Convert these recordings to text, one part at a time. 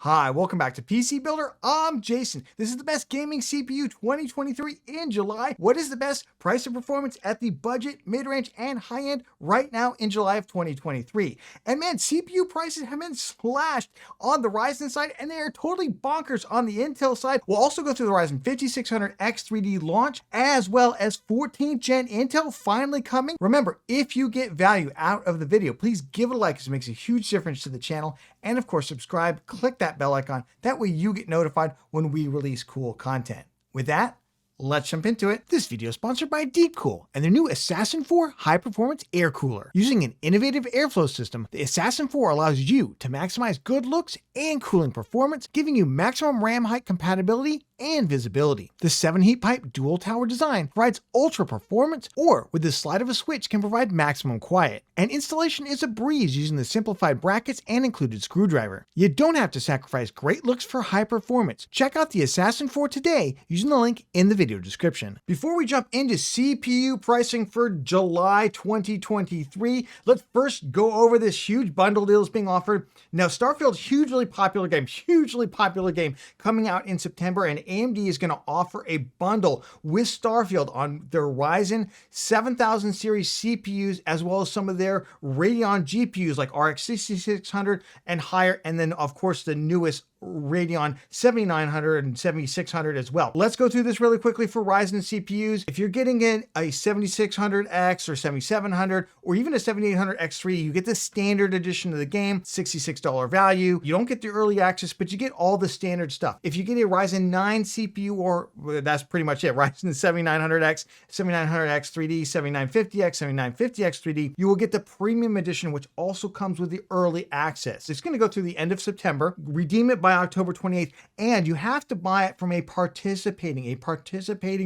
Hi, welcome back to PC Builder. I'm Jason. This is the best gaming CPU 2023 in July. What is the best price and performance at the budget, mid-range, and high-end right now in July of 2023? And man, CPU prices have been slashed on the Ryzen side, and they are totally bonkers on the Intel side. We'll also go through the Ryzen 5600X 3D launch, as well as 14th gen Intel finally coming. Remember, if you get value out of the video, please give it a like because it makes a huge difference to the channel. And of course, subscribe, click that bell icon. That way you get notified when we release cool content. With that, let's jump into it. This video is sponsored by Deepcool and their new Assassin 4 high-performance air cooler. Using an innovative airflow system, the Assassin 4 allows you to maximize good looks and cooling performance, giving you maximum RAM height compatibility and visibility. The 7 heat pipe dual tower design provides ultra performance, or with the slide of a switch can provide maximum quiet. And installation is a breeze using the simplified brackets and included screwdriver. You don't have to sacrifice great looks for high performance. Check out the Assassin 4 today using the link in the video description. Before we jump into CPU pricing for July 2023, let's first go over this huge bundle deal that's being offered. Now, Starfield, hugely popular game coming out in September, and AMD is going to offer a bundle with Starfield on their Ryzen 7000 series CPUs, as well as some of their Radeon GPUs like RX 6600 and higher, and then of course the newest Radeon 7900 and 7600 as well. Let's go through this really quickly for Ryzen CPUs. If you're getting in a 7600X or 7700 or even a 7800X3, you get the standard edition of the game, $66 value. You don't get the early access, but you get all the standard stuff. If you get a Ryzen 9 CPU, or that's pretty much it, Ryzen 7900X, 7900X 3D, 7950X, 7950X 3D, you will get the premium edition, which also comes with the early access. It's going to go through the end of September. Redeem it by October 28th, and you have to buy it from a participating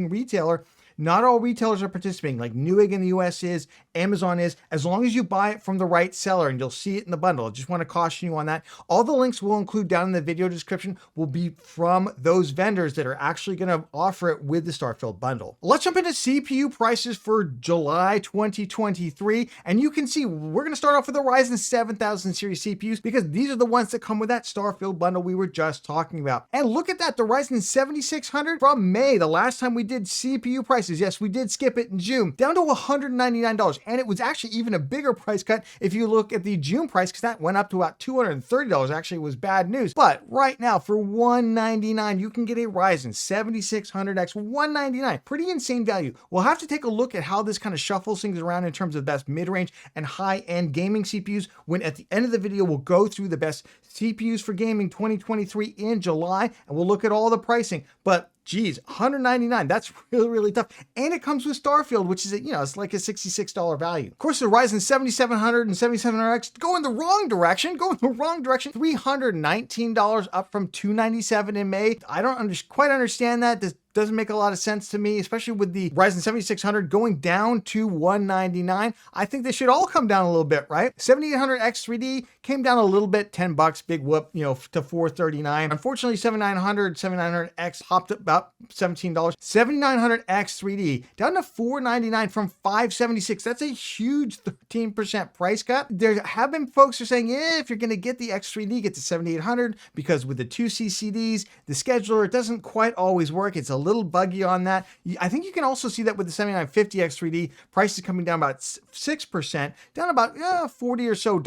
retailer. Not all retailers are participating, like Newegg in the US is, Amazon is, as long as you buy it from the right seller, and you'll see it in the bundle. I just want to caution you on that. All the links we'll include down in the video description will be from those vendors that are actually going to offer it with the Starfield bundle. Let's jump into CPU prices for July 2023, and you can see we're going to start off with the Ryzen 7000 series CPUs because these are the ones that come with that Starfield bundle we were just talking about. And look at that, the Ryzen 7600 from May, the last time we did CPU prices. Yes, we did skip it in June, down to $199. And it was actually even a bigger price cut if you look at the June price, because that went up to about $230. Actually, it was bad news. But right now for $199, you can get a Ryzen 7600X, $199. Pretty insane value. We'll have to take a look at how this kind of shuffles things around in terms of best mid-range and high-end gaming CPUs, when at the end of the video, we'll go through the best CPUs for gaming 2023 in July, and we'll look at all the pricing. But geez, $199, that's really tough. And it comes with Starfield, which is, it's like a $66 value. Of course, the Ryzen 7700 and 7700X go in the wrong direction, $319 up from $297 in May. I don't quite understand that. This doesn't make a lot of sense to me, especially with the Ryzen 7600 going down to $199. I think they should all come down a little bit, right? 7800X 3D came down a little bit, $10, big whoop, to $439. Unfortunately, 7900X hopped up about $17. 7900X 3D down to $499 from $576. That's a huge 13% price cut. There have been folks who are saying, if you're going to get the X3D, get the 7800, because with the 2 CCDs, the scheduler, it doesn't quite always work. It's a little buggy on that. I think you can also see that with the 7950X 3D, prices coming down about 6%, down about $40 or so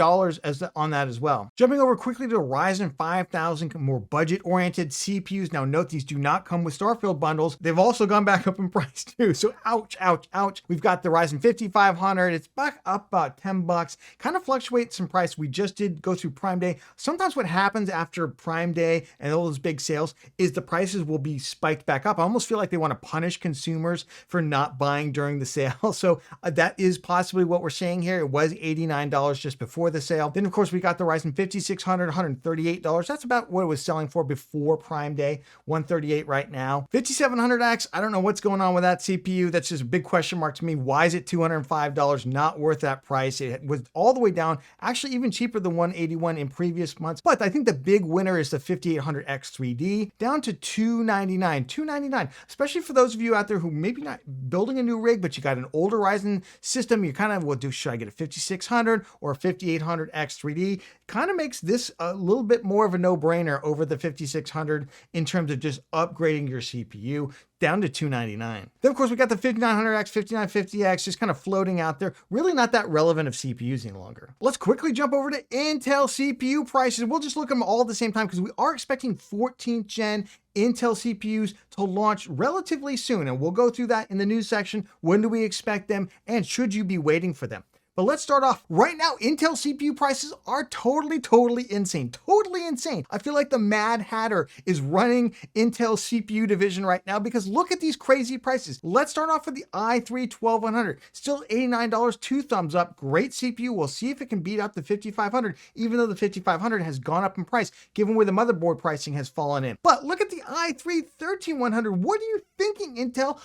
on that as well. Jumping over quickly to the Ryzen 5000, more budget-oriented CPUs. Now note, these do not come with Starfield bundles. They've also gone back up in price too. So ouch. We've got the Ryzen 5500. It's back up about $10. Kind of fluctuates in price. We just did go through Prime Day. Sometimes what happens after Prime Day and all those big sales is the prices will be spiked back up. I almost feel like they want to punish consumers for not buying during the sale. So that is possibly what we're seeing here. It was $89 just before the sale. Then of course we got the Ryzen 5600, $138. That's about what it was selling for before Prime Day, $138 right now. 5700X, I don't know what's going on with that CPU. That's just a big question mark to me. Why is it $205? Not worth that price. It was all the way down, actually even cheaper than $181 in previous months. But I think the big winner is the 5800X 3D, down to $299. $299 $299, especially for those of you out there who maybe not building a new rig, but you got an older Ryzen system. You're kind of, well, should I get a 5600 or a 5800X 3D? Kind of makes this a little bit more of a no-brainer over the 5600 in terms of just upgrading your CPU down to $299. Then of course we got the 5900X, 5950X just kind of floating out there, really not that relevant of CPUs any longer. Let's quickly jump over to Intel CPU prices. We'll just look at them all at the same time because we are expecting 14th gen Intel CPUs to launch relatively soon, and we'll go through that in the news section. When do we expect them, and should you be waiting for them? But let's start off. Right now, Intel CPU prices are totally insane. Totally insane. I feel like the Mad Hatter is running Intel CPU division right now because look at these crazy prices. Let's start off with the i3 12100. Still $89, 2 thumbs up. Great CPU. We'll see if it can beat up the 5500, even though the 5500 has gone up in price, given where the motherboard pricing has fallen in. But look at the i3 13100. What are you thinking, Intel?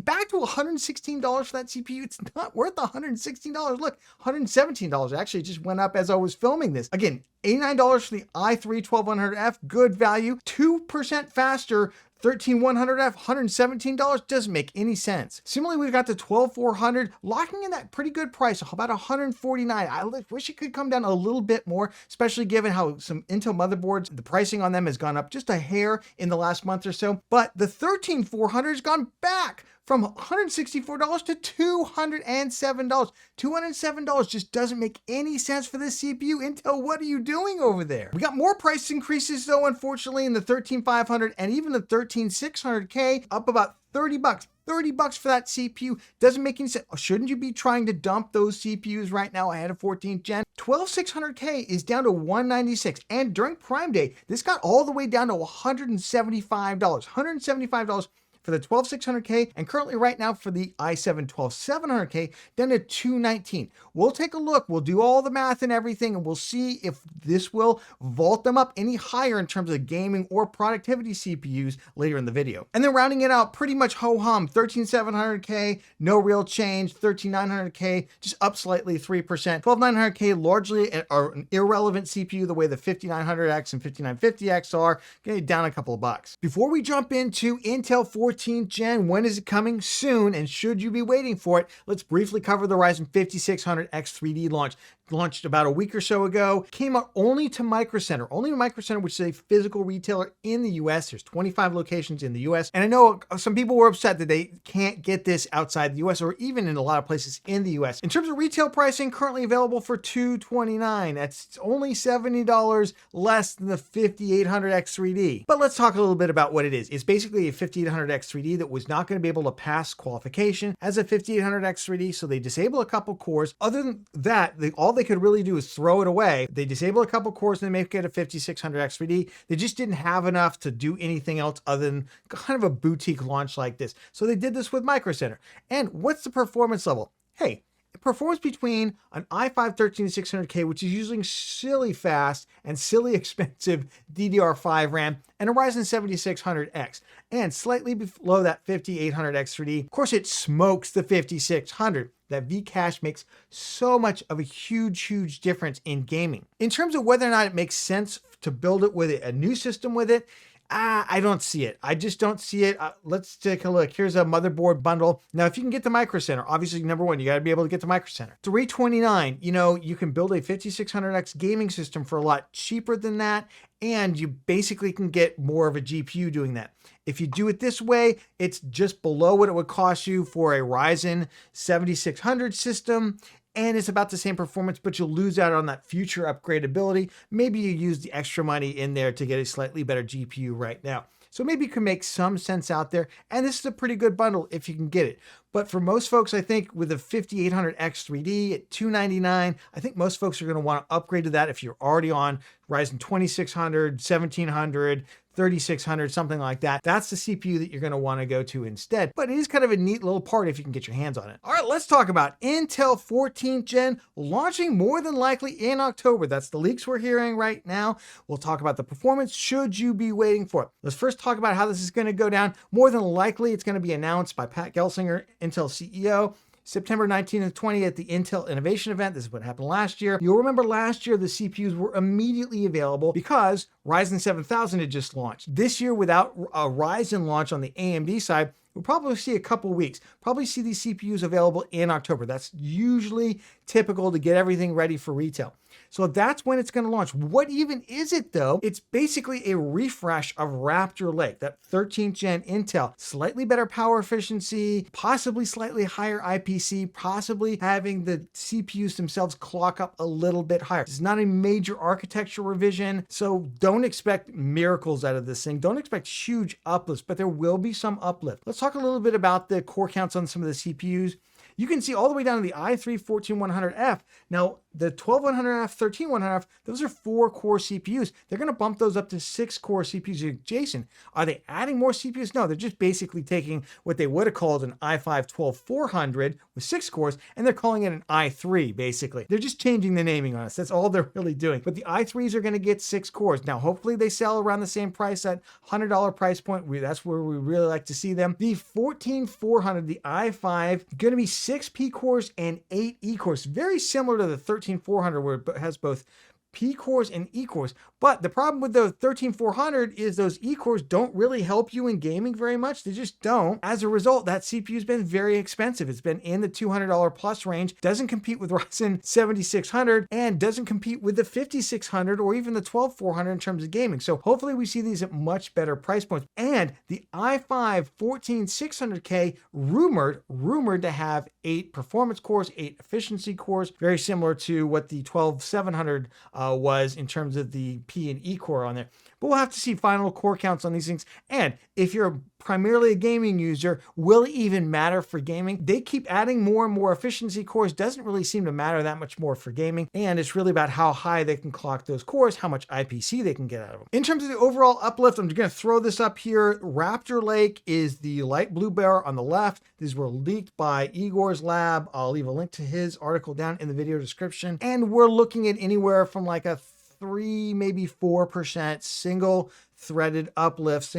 Back to $116 for that CPU. It's not worth $116. Look, $117 actually just went up as I was filming this. Again, $89 for the i3 12100F, good value, 2% faster. 13100F, $117 doesn't make any sense. Similarly, we've got the 12400 locking in that pretty good price, about $149. I wish it could come down a little bit more, especially given how some Intel motherboards, the pricing on them has gone up just a hair in the last month or so. But the 13400 has gone back from $164 to $207. $207 just doesn't make any sense for this CPU. Intel, what are you doing over there? We got more price increases though, unfortunately, in the 13500 and even the 13600K, up about $30. $30 for that CPU doesn't make any sense. Shouldn't you be trying to dump those CPUs right now ahead of 14th gen? 12600K is down to $196, and during Prime Day, this got all the way down to $175. $175 for the 12600K, and currently right now for the i7 12700K, down to $219. We'll take a look, we'll do all the math and everything, and we'll see if this will vault them up any higher in terms of gaming or productivity CPUs later in the video. And then rounding it out, pretty much ho-hum, 13700K, no real change, 13900K, just up slightly, 3%. 12900K, largely an irrelevant CPU the way the 5900X and 5950X are, getting down a couple of bucks. Before we jump into Intel 14th gen, when is it coming? Soon, and should you be waiting for it? Let's briefly cover the Ryzen 5600X 3D launch. Launched about a week or so ago, came out only to Micro Center, which is a physical retailer in the US. There's 25 locations in the US. And I know some people were upset that they can't get this outside the US or even in a lot of places in the US. In terms of retail pricing, currently available for $229. That's only $70 less than the 5800X 3D. But let's talk a little bit about what it is. It's basically a 5800X 3D that was not going to be able to pass qualification as a 5800X 3D, so they disable a couple cores. Other than that, all they could really do is throw it away. They disable a couple cores and they make it a 5600X 3D. They just didn't have enough to do anything else other than kind of a boutique launch like this. So they did this with Micro Center. And what's the performance level? Hey, it performs between an i5 13600K, which is using silly fast and silly expensive DDR5 RAM, and a Ryzen 7600X, and slightly below that 5800X 3D. Of course, it smokes the 5600. That V-Cache makes so much of a huge difference in gaming. In terms of whether or not it makes sense to build it with a new system with it, I don't see it. I just don't see it. Let's take a look. Here's a motherboard bundle. Now, if you can get the Micro Center, obviously, number one, you got to be able to get the Micro Center. $329, you can build a 5600X gaming system for a lot cheaper than that, and you basically can get more of a GPU doing that. If you do it this way, it's just below what it would cost you for a Ryzen 7600 system, and it's about the same performance, but you'll lose out on that future upgradability. Maybe you use the extra money in there to get a slightly better GPU right now. So maybe it can make some sense out there, and this is a pretty good bundle if you can get it. But for most folks, I think with a 5800X 3D at $299, I think most folks are going to want to upgrade to that if you're already on Ryzen 2600, 1700, 3600, something like that. That's the CPU that you're going to want to go to instead. But it is kind of a neat little part if you can get your hands on it. All right, let's talk about Intel 14th gen launching more than likely in October. That's the leaks we're hearing right now. We'll talk about the performance. Should you be waiting for it? Let's first talk about how this is going to go down. More than likely, it's going to be announced by Pat Gelsinger, Intel CEO. September 19th and 20th at the Intel Innovation Event. This is what happened last year. You'll remember last year the CPUs were immediately available because Ryzen 7000 had just launched. This year, without a Ryzen launch on the AMD side, we'll probably see a couple weeks. Probably see these CPUs available in October. That's usually typical to get everything ready for retail. So that's when it's going to launch. What even is it though? It's basically a refresh of Raptor Lake, that 13th gen Intel. Slightly better power efficiency, possibly slightly higher IPC, possibly having the CPUs themselves clock up a little bit higher. It's not a major architecture revision, so don't expect miracles out of this thing. Don't expect huge uplifts, but there will be some uplift. Let's talk a little bit about the core counts on some of the CPUs. You can see all the way down to the i3-14100F. Now, the 12100F, 13100F, those are 4-core CPUs. They're going to bump those up to 6-core CPUs. Jason, are they adding more CPUs? No, they're just basically taking what they would have called an i5-12400 with 6 cores, and they're calling it an i3, basically. They're just changing the naming on us. That's all they're really doing. But the i3s are going to get 6 cores. Now, hopefully they sell around the same price, at $100 price point. That's where we really like to see them. The 14400, the i5, going to be 6 P cores and 8 E cores. Very similar to the 13400, where it has both P cores and E cores. But the problem with the 13400 is those E cores don't really help you in gaming very much. They just don't. As a result, that CPU's been very expensive. It's been in the $200 plus range, doesn't compete with Ryzen 7600, and doesn't compete with the 5600 or even the 12400 in terms of gaming. So hopefully we see these at much better price points. And the i5 14600K rumored to have 8 performance cores, 8 efficiency cores, very similar to what the 12700 was in terms of the P and E core on there. But we'll have to see final core counts on these things. And if you're primarily a gaming user, will it even matter for gaming? They keep adding more and more efficiency cores. Doesn't really seem to matter that much more for gaming. And it's really about how high they can clock those cores, how much IPC they can get out of them. In terms of the overall uplift, I'm going to throw this up here. Raptor Lake is the light blue bar on the left. These were leaked by Igor's lab. I'll leave a link to his article down in the video description. And we're looking at anywhere from like a 3, maybe 4% single threaded uplift,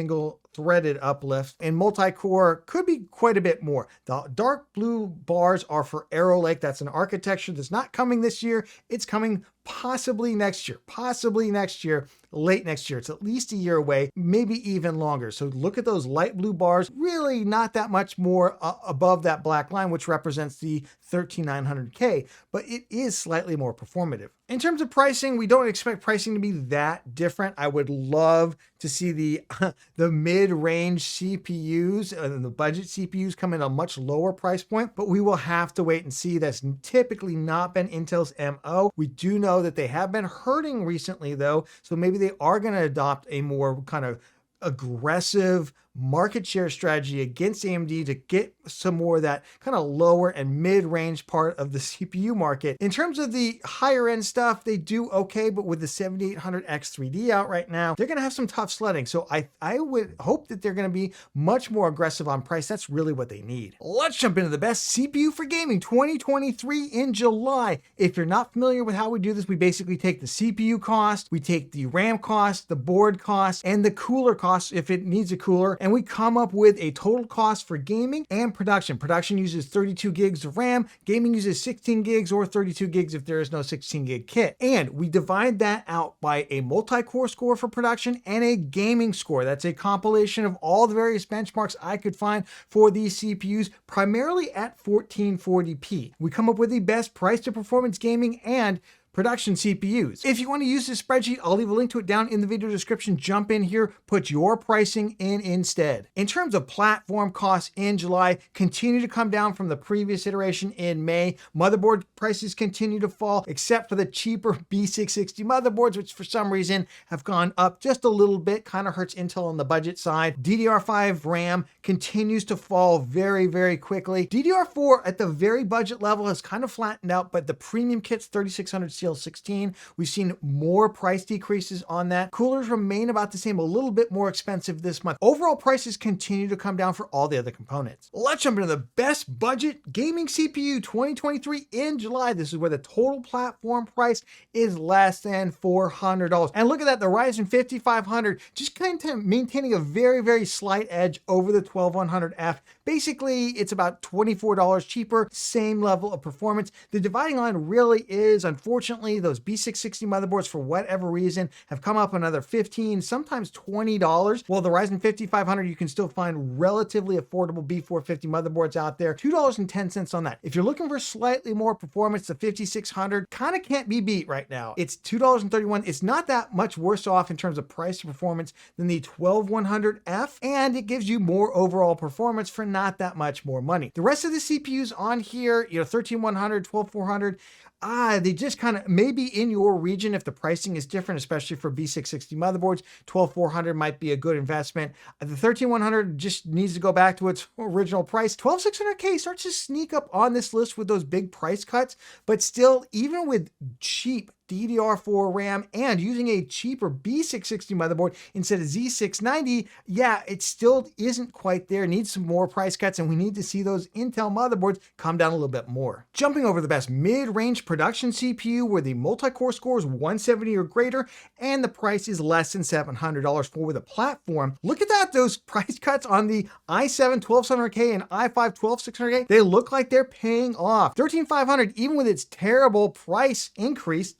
and multi-core could be quite a bit more. The dark blue bars are for Arrow Lake. That's an architecture that's not coming this year. It's coming possibly next year, late next year. It's at least a year away, maybe even longer. So look at those light blue bars, really not that much more above that black line, which represents the 13900K, but it is slightly more performative. In terms of pricing, we don't expect pricing to be that different. I would love to see the mid-range CPUs and the budget CPUs come in a much lower price point, but we will have to wait and see. That's typically not been Intel's MO. We do know that they have been hurting recently though, so maybe they are going to adopt a more kind of aggressive market share strategy against AMD to get some more of that kind of lower and mid-range part of the CPU market. In terms of the higher end stuff, they do okay, but with the 7800X3D out right now, they're going to have some tough sledding. So I would hope that they're going to be much more aggressive on price. That's really what they need. Let's jump into the best CPU for gaming 2023 in July. If you're not familiar with how we do this, we basically take the CPU cost, we take the RAM cost, the board cost, and the cooler cost if it needs a cooler, and we come up with a total cost for gaming and production. Production uses 32 gigs of RAM, gaming uses 16 gigs or 32 gigs if there is no 16 gig kit. And we divide that out by a multi-core score for production and a gaming score. That's a compilation of all the various benchmarks I could find for these CPUs, primarily at 1440p. We come up with the best price to performance gaming and production CPUs. If you want to use this spreadsheet, I'll leave a link to it down in the video description. Jump in here, put your pricing in instead. In terms of platform costs in July, continue to come down from the previous iteration in May. Motherboard prices continue to fall, except for the cheaper B660 motherboards, which for some reason have gone up just a little bit. Kind of hurts Intel on the budget side. DDR5 RAM continues to fall very, very quickly. DDR4 at the very budget level has kind of flattened out, but the premium kits 3600 series CL16. We've seen more price decreases on that. Coolers remain about the same, a little bit more expensive this month. Overall prices continue to come down for all the other components. Let's jump into the best budget gaming CPU 2023 in July. This is where the total platform price is less than $400. And look at that, the Ryzen 5500 just kind of maintaining a very, very slight edge over the 12100F. Basically, it's about $24 cheaper, same level of performance. The dividing line really is, unfortunately, those B660 motherboards, for whatever reason, have come up another $15, sometimes $20. While the Ryzen 5500, you can still find relatively affordable B450 motherboards out there, $2.10 on that. If you're looking for slightly more performance, the 5600 kind of can't be beat right now. It's $2.31. It's not that much worse off in terms of price to performance than the 12100F, and it gives you more overall performance for not that much more money. The rest of the CPUs on here, 13100, 12400, they just kind of maybe in your region if the pricing is different, especially for B660 motherboards. 12400 might be a good investment. The 13100 just needs to go back to its original price. 12600K starts to sneak up on this list with those big price cuts, but still, even with cheap DDR4 RAM and using a cheaper B660 motherboard instead of Z690, yeah, it still isn't quite there. Needs some more price cuts, and we need to see those Intel motherboards come down a little bit more. Jumping over the best mid-range production CPU where the multi-core score is 170 or greater and the price is less than $700 for the platform. Look at that, those price cuts on the i7 12700K and i5 12600K. They look like they're paying off. 13500, even with its terrible price increase,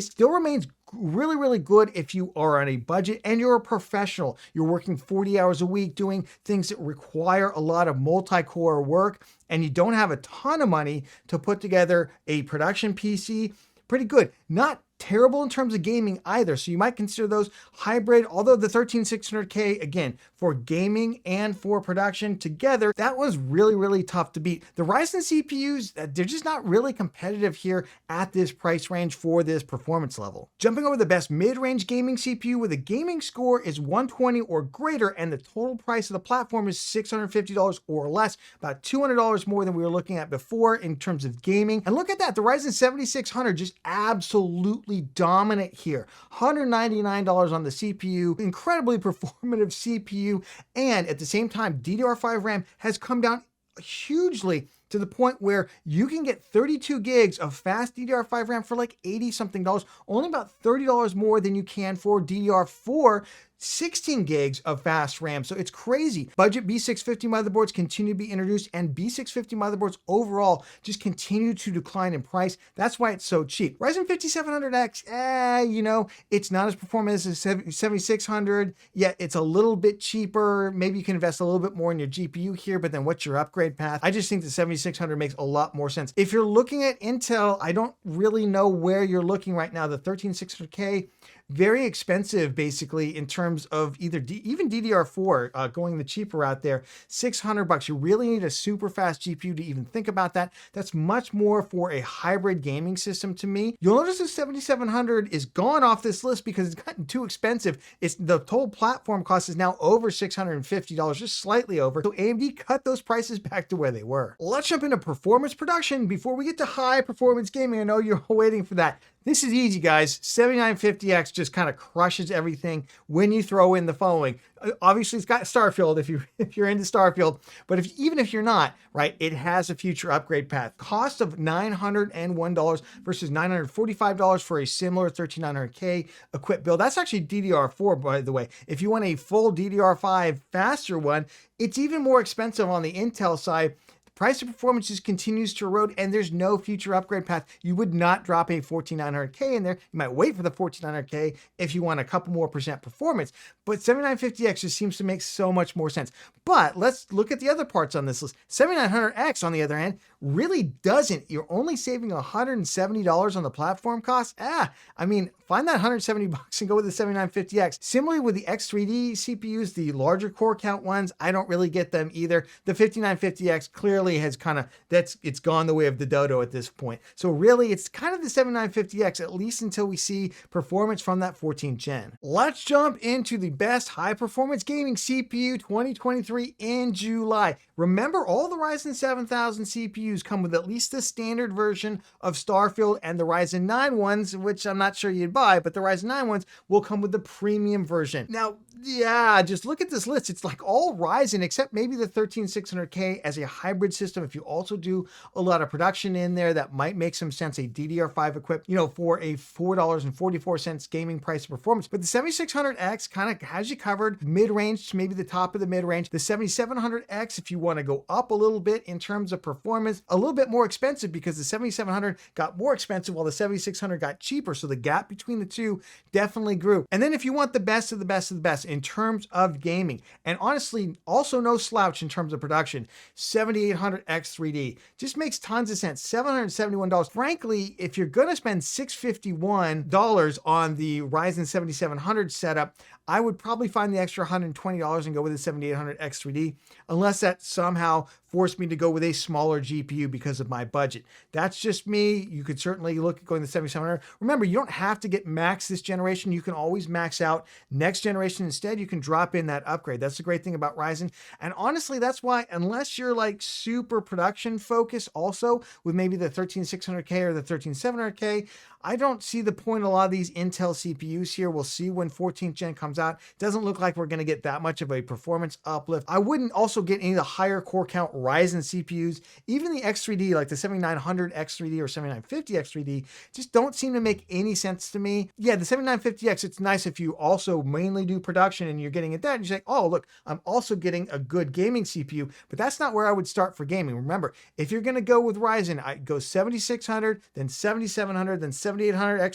still remains really, really good if you are on a budget and you're a professional. You're working 40 hours a week doing things that require a lot of multi-core work, and you don't have a ton of money to put together a production PC. Pretty good. Not terrible in terms of gaming either. So you might consider those hybrid, although the 13600K, again, for gaming and for production together, that was really, really tough to beat. The Ryzen CPUs, they're just not really competitive here at this price range for this performance level. Jumping over the best mid-range gaming CPU with a gaming score is 120 or greater, and the total price of the platform is $650 or less, about $200 more than we were looking at before in terms of gaming. And look at that, the Ryzen 7600 just absolutely dominant here. $199 on the CPU, incredibly performative CPU, and at the same time, DDR5 RAM has come down hugely to the point where you can get 32 gigs of fast DDR5 RAM for like 80 something dollars, only about $30 more than you can for DDR4 16 gigs of fast RAM. So it's crazy. Budget B650 motherboards continue to be introduced, and B650 motherboards overall just continue to decline in price. That's why it's so cheap. Ryzen 5700X, it's not as performant as the 7600, yet it's a little bit cheaper. Maybe you can invest a little bit more in your GPU here, but then what's your upgrade path? I just think the 7600 makes a lot more sense. If you're looking at Intel, I don't really know where you're looking right now. The 13600K, very expensive basically in terms of either even DDR4 going the cheaper route there, $600. You really need a super fast GPU to even think about that. That's much more for a hybrid gaming system to me. You'll notice the 7700 is gone off this list because it's gotten too expensive. The total platform cost is now over $650, just slightly over. So AMD cut those prices back to where they were. Let's jump into performance production before we get to high performance gaming. I know you're waiting for that. This is easy, guys. 7950X just kind of crushes everything when you throw in the following. Obviously, it's got Starfield if you're into Starfield, but even if you're not, right, it has a future upgrade path. Cost of $901 versus $945 for a similar 13900K equipped build. That's actually DDR4, by the way. If you want a full DDR5 faster one, it's even more expensive on the Intel side. Price of performance just continues to erode, and there's no future upgrade path. You would not drop a 14900K in there. You might wait for the 14900K if you want a couple more percent performance, but 7950X just seems to make so much more sense. But let's look at the other parts on this list. 7900X, on the other hand, really doesn't. You're only saving $170 on the platform cost. Find that $170 and go with the 7950X. Similarly with the X3D CPUs, the larger core count ones, I don't really get them either. The 5950X clearly really has kind of, it's gone the way of the dodo at this point. So really, it's kind of the 7950X, at least until we see performance from that 14th gen. Let's jump into the best high performance gaming CPU 2023 in July. Remember, all the Ryzen 7000 CPUs come with at least the standard version of Starfield, and the Ryzen 9 ones, which I'm not sure you'd buy, but the Ryzen 9 ones will come with the premium version. Now, yeah, just look at this list. It's like all Ryzen except maybe the 13600K as a hybrid system. If you also do a lot of production in there, that might make some sense. A DDR5 equipped, for a $4.44 gaming price performance. But the 7600X kind of has you covered mid-range to maybe the top of the mid-range. The 7700X, if you want to go up a little bit in terms of performance, a little bit more expensive because the 7700 got more expensive while the 7600 got cheaper. So the gap between the two definitely grew. And then if you want the best of the best of the best in terms of gaming, and honestly, also no slouch in terms of production, 7800X 3D just makes tons of sense. $771. Frankly, if you're going to spend $651 on the Ryzen 7700 setup, I would probably find the extra $120 and go with the 7800X 3D, unless that somehow forced me to go with a smaller GPU because of my budget. That's just me. You could certainly look at going to the 7700. Remember, you don't have to get max this generation. You can always max out next generation. Instead, you can drop in that upgrade. That's the great thing about Ryzen. And honestly, that's why, unless you're like super production focused also with maybe the 13600K or the 13700K, I don't see the point of a lot of these Intel CPUs here. We'll see when 14th gen comes out. Doesn't look like we're going to get that much of a performance uplift. I wouldn't also get any of the higher core count Ryzen CPUs. Even the X3D, like the 7900X 3D or 7950X 3D, just don't seem to make any sense to me. Yeah, the 7950X, it's nice if you also mainly do production and you're getting at that. And you're like, oh, look, I'm also getting a good gaming CPU, but that's not where I would start for gaming. Remember, if you're going to go with Ryzen, I go 7600, then 7700, then 7800X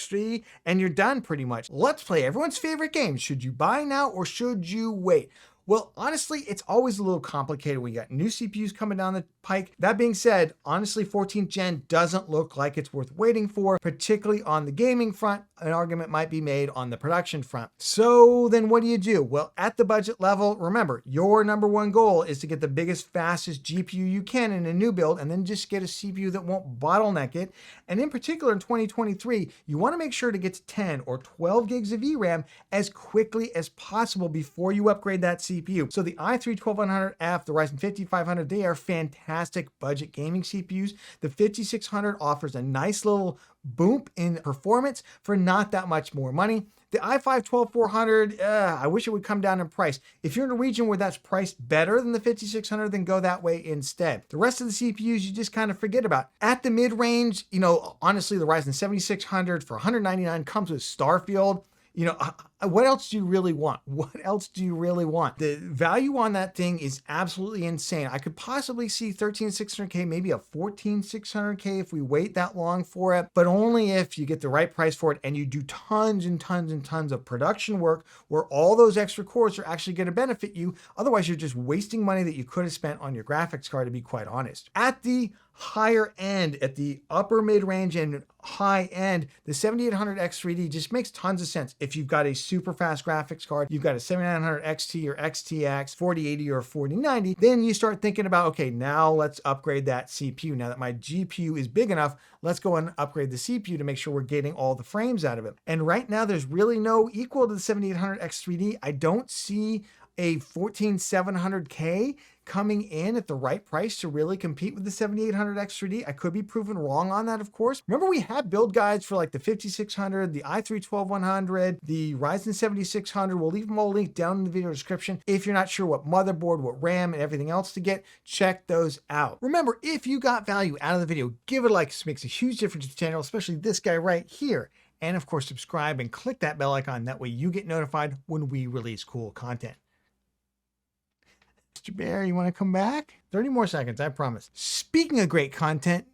3D, and you're done pretty much. Let's play everyone's favorite game. Should you buy now or should you wait? Well, honestly, it's always a little complicated when you got new CPUs coming down the pike. That being said, honestly, 14th gen doesn't look like it's worth waiting for, particularly on the gaming front. An argument might be made on the production front. So then what do? Well, at the budget level, remember, your number one goal is to get the biggest, fastest GPU you can in a new build, and then just get a CPU that won't bottleneck it. And in particular, in 2023, you want to make sure to get to 10 or 12 gigs of VRAM as quickly as possible before you upgrade that CPU. So the i3-12100F, the Ryzen 5500, they are fantastic budget gaming CPUs. The 5600 offers a nice little boom in performance for not that much more money. The i5-12400, I wish it would come down in price. If you're in a region where that's priced better than the 5600, then go that way instead. The rest of the CPUs you just kind of forget about. At the mid-range, honestly, the Ryzen 7600 for $199 comes with Starfield. What else do you really want? What else do you really want? The value on that thing is absolutely insane. I could possibly see 13600K, maybe a 14600K if we wait that long for it, but only if you get the right price for it and you do tons and tons and tons of production work where all those extra cores are actually going to benefit you. Otherwise, you're just wasting money that you could have spent on your graphics card, to be quite honest. At the higher end, at the upper mid-range and high end, the 7800X 3D just makes tons of sense. If you've got a super fast graphics card, you've got a 7900 XT or XTX, 4080 or 4090, then you start thinking about, okay, now let's upgrade that CPU. Now that my GPU is big enough, let's go and upgrade the CPU to make sure we're getting all the frames out of it. And right now, there's really no equal to the 7800X 3D. I don't see a 14700K coming in at the right price to really compete with the 7800X 3D. I could be proven wrong on that, of course. Remember, we have build guides for like the 5600, the i3-12100, the Ryzen 7600. We'll leave them all linked down in the video description. If you're not sure what motherboard, what RAM, and everything else to get, check those out. Remember, if you got value out of the video, give it a like. This makes a huge difference to the channel, especially this guy right here. And of course, subscribe and click that bell icon. That way you get notified when we release cool content. Mr. Bear, you want to come back? 30 more seconds, I promise. Speaking of great content,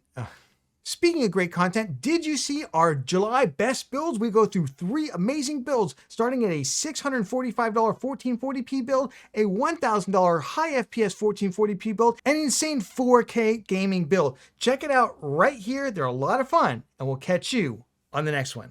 did you see our July best builds? We go through 3 amazing builds, starting at a $645 1440p build, a $1,000 high FPS 1440p build, and an insane 4K gaming build. Check it out right here. They're a lot of fun, and we'll catch you on the next one.